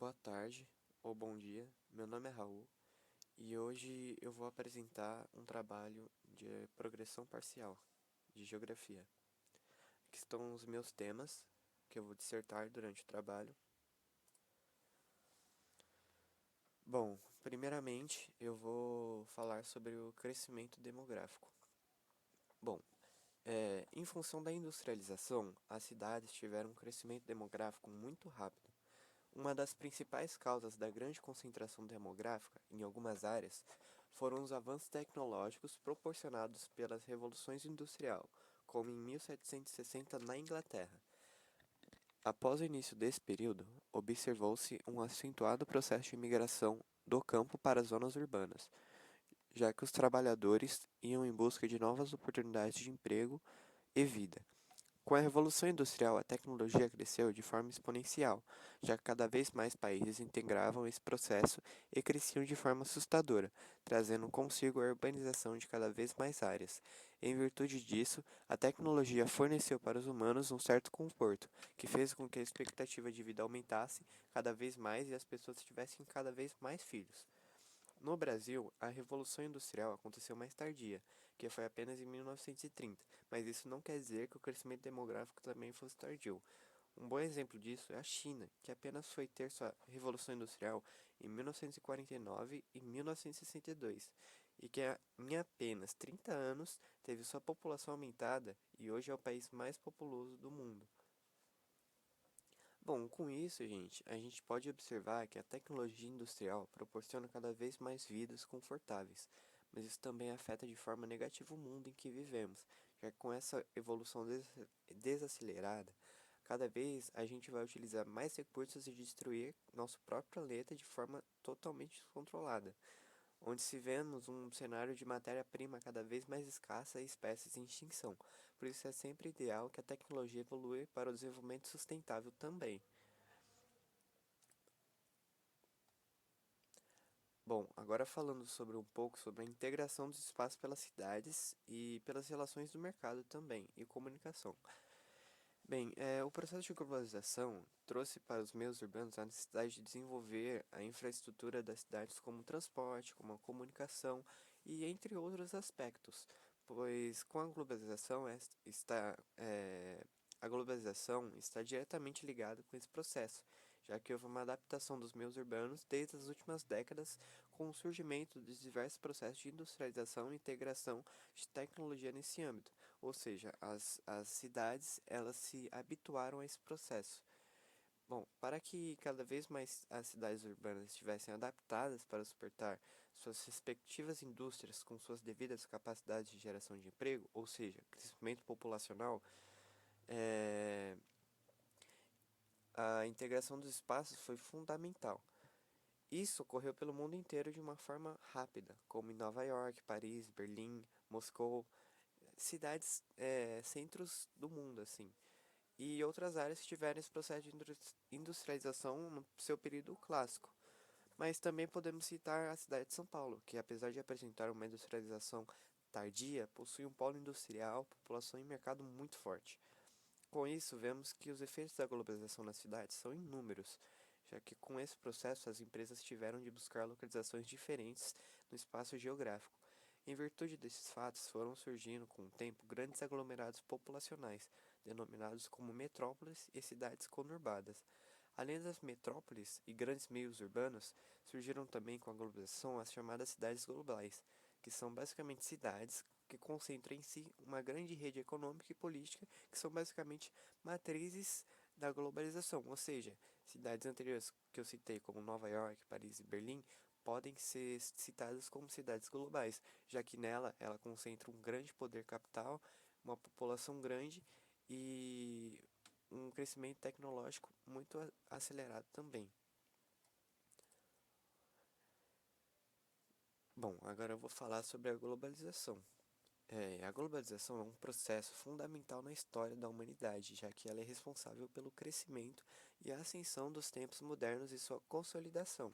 Boa tarde ou bom dia, meu nome é Raul e hoje eu vou apresentar um trabalho de progressão parcial de geografia. Aqui estão os meus temas que eu vou dissertar durante o trabalho. Bom, primeiramente eu vou falar sobre o crescimento demográfico. Bom, em função da industrialização, as cidades tiveram um crescimento demográfico muito rápido. Uma das principais causas da grande concentração demográfica em algumas áreas foram os avanços tecnológicos proporcionados pelas revoluções industrial, como em 1760 na Inglaterra. Após o início desse período, observou-se um acentuado processo de migração do campo para as zonas urbanas, já que os trabalhadores iam em busca de novas oportunidades de emprego e vida. Com a Revolução Industrial, a tecnologia cresceu de forma exponencial, já que cada vez mais países integravam esse processo e cresciam de forma assustadora, trazendo consigo a urbanização de cada vez mais áreas. Em virtude disso, a tecnologia forneceu para os humanos um certo conforto, que fez com que a expectativa de vida aumentasse cada vez mais e as pessoas tivessem cada vez mais filhos. No Brasil, a Revolução Industrial aconteceu mais tardia, que foi apenas em 1930, mas isso não quer dizer que o crescimento demográfico também fosse tardio. Um bom exemplo disso é a China, que apenas foi ter sua Revolução Industrial em 1949 e 1962, e que em apenas 30 anos teve sua população aumentada e hoje é o país mais populoso do mundo. Bom, com isso, a gente pode observar que a tecnologia industrial proporciona cada vez mais vidas confortáveis, mas isso também afeta de forma negativa o mundo em que vivemos, já que com essa evolução desacelerada, cada vez a gente vai utilizar mais recursos e destruir nosso próprio planeta de forma totalmente descontrolada, onde se vemos um cenário de matéria-prima cada vez mais escassa e espécies em extinção. Por isso é sempre ideal que a tecnologia evolua para o desenvolvimento sustentável também. Bom, agora falando sobre um pouco sobre a integração dos espaços pelas cidades e pelas relações do mercado também e comunicação. Bem, o processo de globalização trouxe para os meios urbanos a necessidade de desenvolver a infraestrutura das cidades como o transporte, como a comunicação e entre outros aspectos, pois com a globalização a globalização está diretamente ligada com esse processo, já que houve uma adaptação dos meios urbanos desde as últimas décadas com o surgimento de diversos processos de industrialização e integração de tecnologia nesse âmbito. Ou seja, as cidades elas se habituaram a esse processo. Bom, para que cada vez mais as cidades urbanas estivessem adaptadas para suportar suas respectivas indústrias com suas devidas capacidades de geração de emprego, ou seja, crescimento populacional, eh, a integração dos espaços foi fundamental. Isso ocorreu pelo mundo inteiro de uma forma rápida, como em Nova York, Paris, Berlim, Moscou, cidades, centros do mundo, assim. E outras áreas que tiveram esse processo de industrialização no seu período clássico. Mas também podemos citar a cidade de São Paulo, que apesar de apresentar uma industrialização tardia, possui um polo industrial, população e mercado muito forte. Com isso, vemos que os efeitos da globalização nas cidades são inúmeros, já que com esse processo as empresas tiveram de buscar localizações diferentes no espaço geográfico. Em virtude desses fatos, foram surgindo com o tempo grandes aglomerados populacionais, denominados como metrópoles e cidades conurbadas. Além das metrópoles e grandes meios urbanos, surgiram também com a globalização as chamadas cidades globais, que são basicamente cidades que concentram em si uma grande rede econômica e política, que são basicamente matrizes da globalização, ou seja, cidades anteriores que eu citei, como Nova York, Paris e Berlim, podem ser citadas como cidades globais, já que nela ela concentra um grande poder capital, uma população grande e um crescimento tecnológico muito acelerado também. Bom, agora eu vou falar sobre a globalização. A globalização é um processo fundamental na história da humanidade, já que ela é responsável pelo crescimento e a ascensão dos tempos modernos e sua consolidação.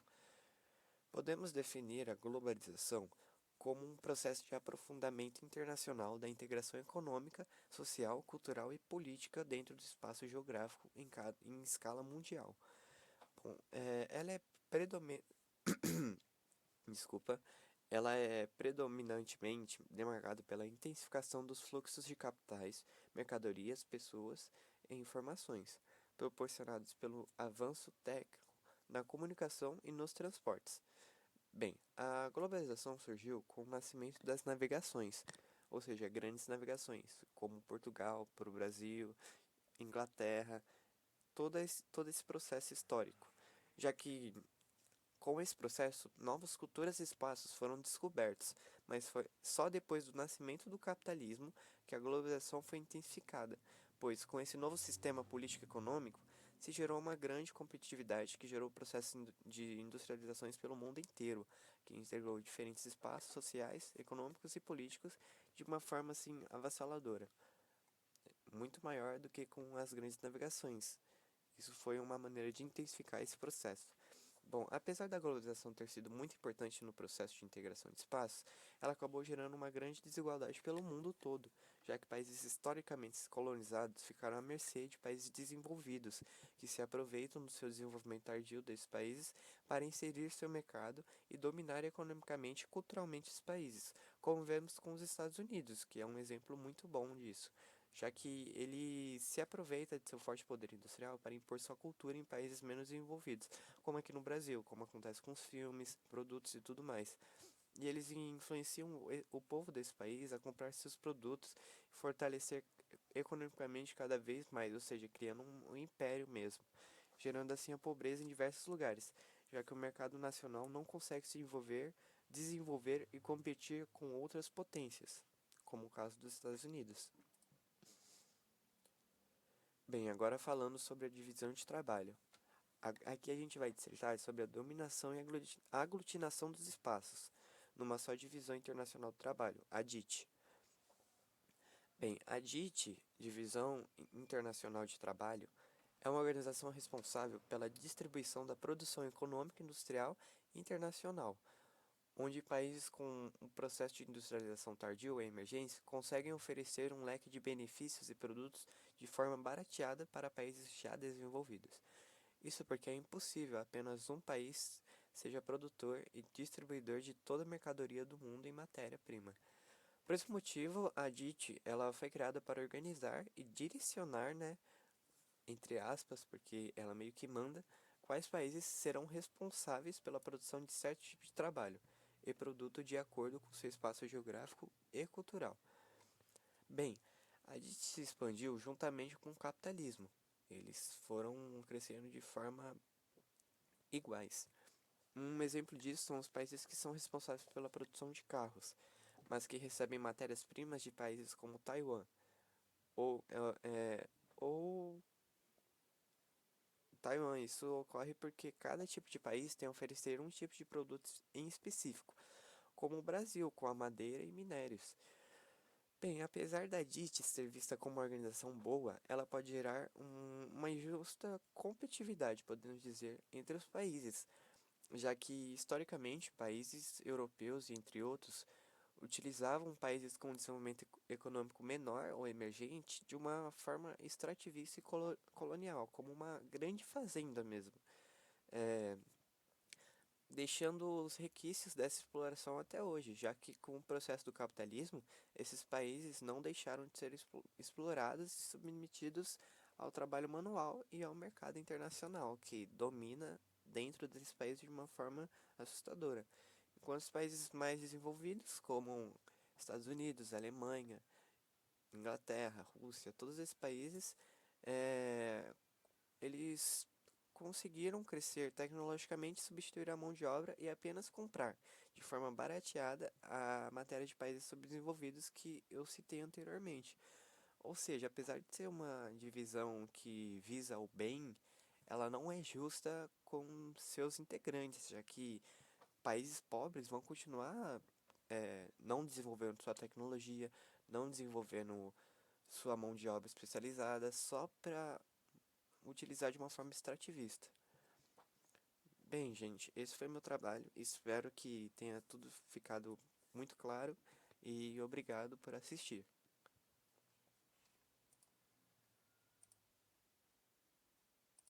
Podemos definir a globalização como um processo de aprofundamento internacional da integração econômica, social, cultural e política dentro do espaço geográfico em escala mundial. Bom, ela é predomin... Desculpa. Ela é predominantemente demarcada pela intensificação dos fluxos de capitais, mercadorias, pessoas e informações, proporcionados pelo avanço técnico na comunicação e nos transportes. Bem, a globalização surgiu com o nascimento das navegações, ou seja, grandes navegações, como Portugal para o Brasil, Inglaterra, todo esse processo histórico, já que com esse processo, novas culturas e espaços foram descobertos, mas foi só depois do nascimento do capitalismo que a globalização foi intensificada, pois com esse novo sistema político-econômico se gerou uma grande competitividade que gerou processos de industrializações pelo mundo inteiro, que integrou diferentes espaços sociais, econômicos e políticos de uma forma assim avassaladora, muito maior do que com as grandes navegações. Isso foi uma maneira de intensificar esse processo. Bom, apesar da globalização ter sido muito importante no processo de integração de espaços, ela acabou gerando uma grande desigualdade pelo mundo todo, já que países historicamente colonizados ficaram à mercê de países desenvolvidos, que se aproveitam do seu desenvolvimento tardio desses países para inserir seu mercado e dominar economicamente e culturalmente esses países, como vemos com os Estados Unidos, que é um exemplo muito bom disso, já que ele se aproveita de seu forte poder industrial para impor sua cultura em países menos desenvolvidos, como aqui no Brasil, como acontece com os filmes, produtos e tudo mais. E eles influenciam o povo desse país a comprar seus produtos e fortalecer economicamente cada vez mais, ou seja, criando um império mesmo, gerando assim a pobreza em diversos lugares, já que o mercado nacional não consegue se desenvolver e competir com outras potências, como o caso dos Estados Unidos. Bem, agora falando sobre a divisão de trabalho. Aqui a gente vai dissertar sobre a dominação e aglutinação dos espaços, numa só divisão internacional do trabalho, a DIT. Bem, a DIT, Divisão Internacional de Trabalho, é uma organização responsável pela distribuição da produção econômica e industrial internacional, onde países com um processo de industrialização tardio e emergência conseguem oferecer um leque de benefícios e produtos de forma barateada para países já desenvolvidos. Isso porque é impossível apenas um país seja produtor e distribuidor de toda a mercadoria do mundo em matéria-prima. Por esse motivo, a DIT ela foi criada para organizar e direcionar, né, entre aspas, porque ela meio que manda, quais países serão responsáveis pela produção de certo tipo de trabalho e produto de acordo com seu espaço geográfico e cultural. Bem, a DIT se expandiu juntamente com o capitalismo. Eles foram crescendo de forma iguais. Um exemplo disso são os países que são responsáveis pela produção de carros, mas que recebem matérias-primas de países como Taiwan, ou, ou Taiwan. Isso ocorre porque cada tipo de país tem a oferecer um tipo de produtos em específico, como o Brasil, com a madeira e minérios. Bem, apesar da DIT ser vista como uma organização boa, ela pode gerar uma injusta competitividade, podemos dizer, entre os países, já que historicamente países europeus, entre outros, utilizavam países com desenvolvimento econômico menor ou emergente de uma forma extrativista e colonial, como uma grande fazenda mesmo, é, deixando os requisitos dessa exploração até hoje, já que com o processo do capitalismo, esses países não deixaram de ser explorados e submetidos ao trabalho manual e ao mercado internacional, que domina dentro desses países de uma forma assustadora. Enquanto os países mais desenvolvidos, como Estados Unidos, Alemanha, Inglaterra, Rússia, todos esses países, é, eles conseguiram crescer tecnologicamente, substituir a mão de obra e apenas comprar, de forma barateada, a matéria de países subdesenvolvidos que eu citei anteriormente. Ou seja, apesar de ser uma divisão que visa o bem, ela não é justa com seus integrantes, já que países pobres vão continuar não desenvolvendo sua tecnologia, não desenvolvendo sua mão de obra especializada, só para utilizar de uma forma extrativista. Bem, gente, esse foi meu trabalho. Espero que tenha tudo ficado muito claro e obrigado por assistir.